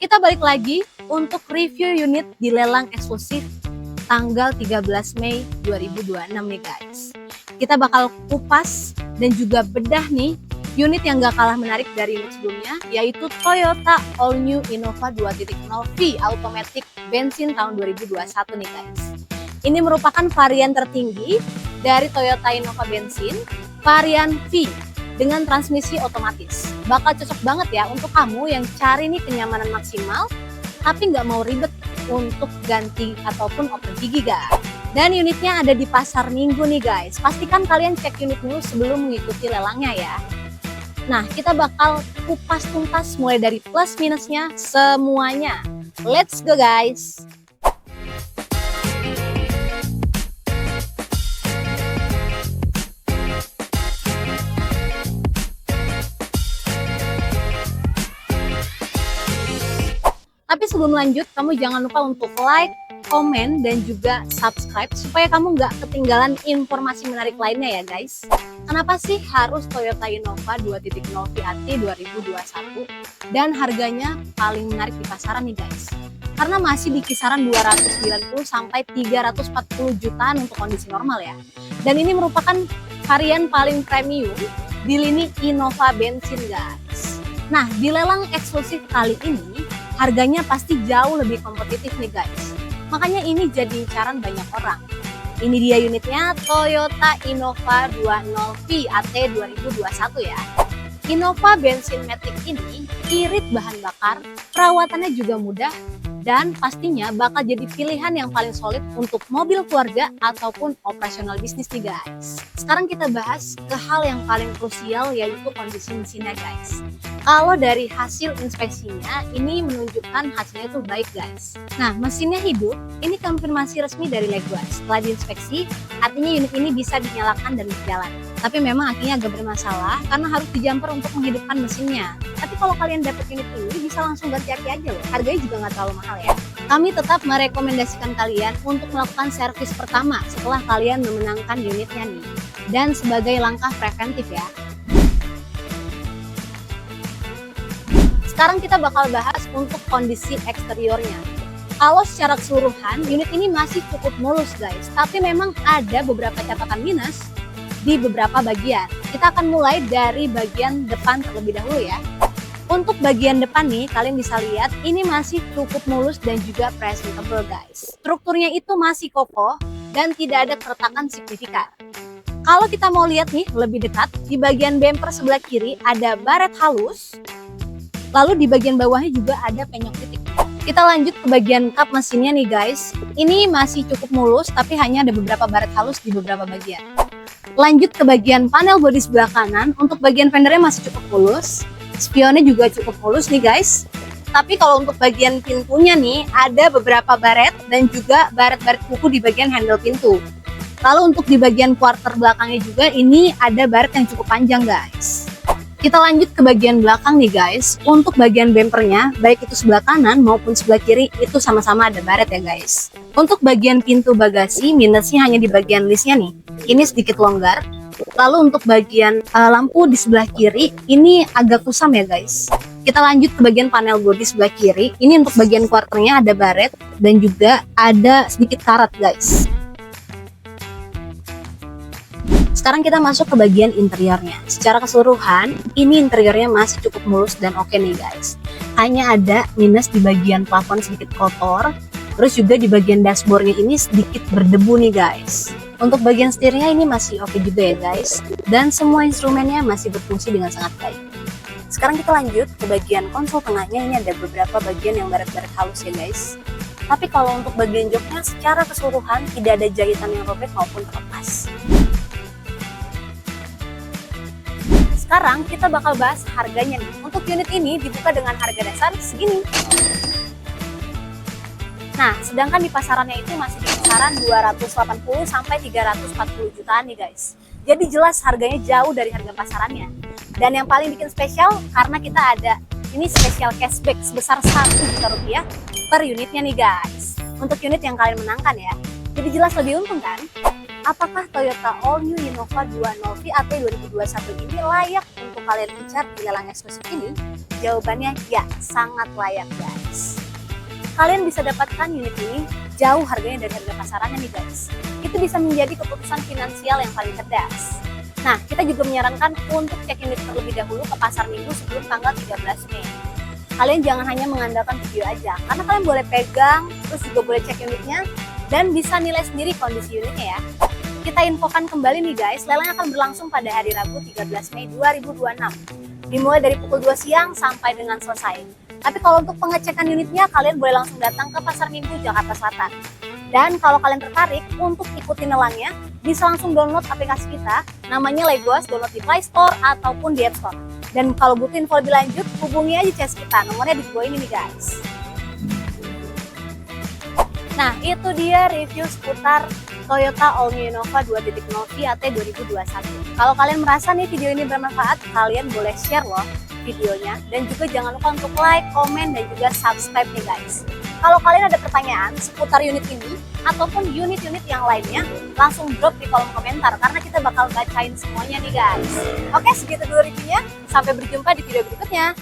Kita balik lagi untuk review unit di lelang eksklusif tanggal 13 Mei 2026 nih guys. Kita bakal kupas dan juga bedah nih unit yang gak kalah menarik dari unit sebelumnya, yaitu Toyota All New Innova 2.0 V Automatic bensin tahun 2021 nih guys. Ini merupakan varian tertinggi dari Toyota Innova bensin, varian V dengan transmisi otomatis. Bakal cocok banget ya untuk kamu yang cari nih kenyamanan maksimal tapi nggak mau ribet untuk ganti ataupun oper gigi guys. Dan unitnya ada di Pasar Minggu nih guys. Pastikan kalian cek unit dulu sebelum mengikuti lelangnya ya. Nah, kita bakal kupas tuntas mulai dari plus minusnya semuanya. Let's go guys. Tapi sebelum lanjut, kamu jangan lupa untuk like, komen, dan juga subscribe supaya kamu nggak ketinggalan informasi menarik lainnya ya guys. Kenapa sih harus Toyota Innova 2.0 VAT 2021 dan harganya paling menarik di pasaran nih guys? Karena masih di kisaran 290 sampai 340 jutaan untuk kondisi normal ya. Dan ini merupakan varian paling premium di lini Innova bensin guys. Nah, di lelang eksklusif kali ini harganya pasti jauh lebih kompetitif nih guys. Makanya ini jadi incaran banyak orang. Ini dia unitnya Toyota Innova 20 VAT 2021 ya. Innova bensin matic ini irit bahan bakar, perawatannya juga mudah, dan pastinya bakal jadi pilihan yang paling solid untuk mobil keluarga ataupun operasional bisnis nih guys. Sekarang kita bahas ke hal yang paling krusial, yaitu kondisi mesinnya guys. Kalau dari hasil inspeksinya, ini menunjukkan hasilnya itu baik guys. Nah, mesinnya hidup, ini konfirmasi resmi dari Legua. Setelah diinspeksi, artinya unit ini bisa dinyalakan dan berjalan. Tapi memang akhirnya agak bermasalah karena harus dijumper untuk menghidupkan mesinnya. Tapi kalau kalian dapat unit ini, bisa langsung ganti aki aja loh. Harganya juga nggak terlalu mahal ya. Kami tetap merekomendasikan kalian untuk melakukan servis pertama setelah kalian memenangkan unitnya nih. Dan sebagai langkah preventif ya. Sekarang kita bakal bahas untuk kondisi eksteriornya. Kalau secara keseluruhan, unit ini masih cukup mulus guys. Tapi memang ada beberapa catatan minus di beberapa bagian. Kita akan mulai dari bagian depan terlebih dahulu ya. Untuk bagian depan nih, kalian bisa lihat ini masih cukup mulus dan juga presentable guys. Strukturnya itu masih kokoh dan tidak ada keretakan signifikan. Kalau kita mau lihat nih lebih dekat, di bagian bumper sebelah kiri ada baret halus. Lalu di bagian bawahnya juga ada penyok titik. Kita lanjut ke bagian kap mesinnya nih guys. Ini masih cukup mulus tapi hanya ada beberapa baret halus di beberapa bagian. Lanjut ke bagian panel bodi sebelah kanan. Untuk bagian fendernya masih cukup mulus. Spionnya juga cukup mulus nih guys. Tapi kalau untuk bagian pintunya nih ada beberapa baret dan juga baret-baret kuku di bagian handle pintu. Lalu untuk di bagian quarter belakangnya juga ini ada baret yang cukup panjang guys. Kita lanjut ke bagian belakang nih guys. Untuk bagian bumpernya, baik itu sebelah kanan maupun sebelah kiri, itu sama-sama ada baret ya guys. Untuk bagian pintu bagasi, minusnya hanya di bagian listnya nih. Ini sedikit longgar. Lalu untuk bagian lampu di sebelah kiri, ini agak kusam ya guys. Kita lanjut ke bagian panel bodi sebelah kiri. Ini untuk bagian quarternya ada baret dan juga ada sedikit karat guys. Sekarang kita masuk ke bagian interiornya. Secara keseluruhan, ini interiornya masih cukup mulus dan oke nih guys. Hanya ada minus di bagian plafon sedikit kotor. Terus juga di bagian dashboardnya ini sedikit berdebu nih guys. Untuk bagian setirnya ini masih oke juga ya guys. Dan semua instrumennya masih berfungsi dengan sangat baik. Sekarang kita lanjut ke bagian konsol tengahnya. Ini ada beberapa bagian yang baret-baret halus ya guys. Tapi kalau untuk bagian joknya secara keseluruhan tidak ada jahitan yang robek maupun terlepas. Sekarang kita bakal bahas harganya nih. Untuk unit ini dibuka dengan harga dasar segini. Nah, sedangkan di pasarannya itu masih di kisaran 280 sampai 340 jutaan nih guys. Jadi jelas harganya jauh dari harga pasarannya. Dan yang paling bikin spesial karena kita ada ini spesial cashback sebesar 1 juta rupiah per unitnya nih guys. Untuk unit yang kalian menangkan ya. Jadi jelas lebih untung kan? Apakah Toyota All New Innova 20 VAT 2021 ini layak untuk kalian incar di lelang eksklusif ini? Jawabannya ya, sangat layak guys. guys. Kalian bisa dapatkan unit ini jauh harganya dari harga pasarannya nih guys. Itu bisa menjadi keputusan finansial yang paling cerdas. Nah, kita juga menyarankan untuk cek unit terlebih dahulu ke pasar minggu sebelum tanggal 13 Mei. Kalian jangan hanya mengandalkan video aja, karena kalian boleh pegang, terus juga boleh cek unitnya, dan bisa nilai sendiri kondisi unitnya ya. Kita infokan kembali nih guys, lelang akan berlangsung pada hari Rabu 13 Mei 2026. Dimulai dari pukul 2 siang sampai dengan selesai. Tapi kalau untuk pengecekan unitnya, kalian boleh langsung datang ke Pasar Minggu, Jakarta Selatan. Dan kalau kalian tertarik untuk ikuti nelangnya, bisa langsung download aplikasi kita, namanya Legos, download di Play Store ataupun di App Store. Dan kalau butuh info lebih lanjut, hubungi aja CS kita, nomornya di bawah ini nih guys. Nah, itu dia review seputar Toyota All New Innova 2.0 VAT 2021. Kalau kalian merasa nih video ini bermanfaat, kalian boleh share loh videonya. Dan juga jangan lupa untuk like, komen, dan juga subscribe nih guys. Kalau kalian ada pertanyaan seputar unit ini, ataupun unit-unit yang lainnya, langsung drop di kolom komentar, karena kita bakal bacain semuanya nih guys. Oke, segitu dulu reviewnya. Sampai berjumpa di video berikutnya.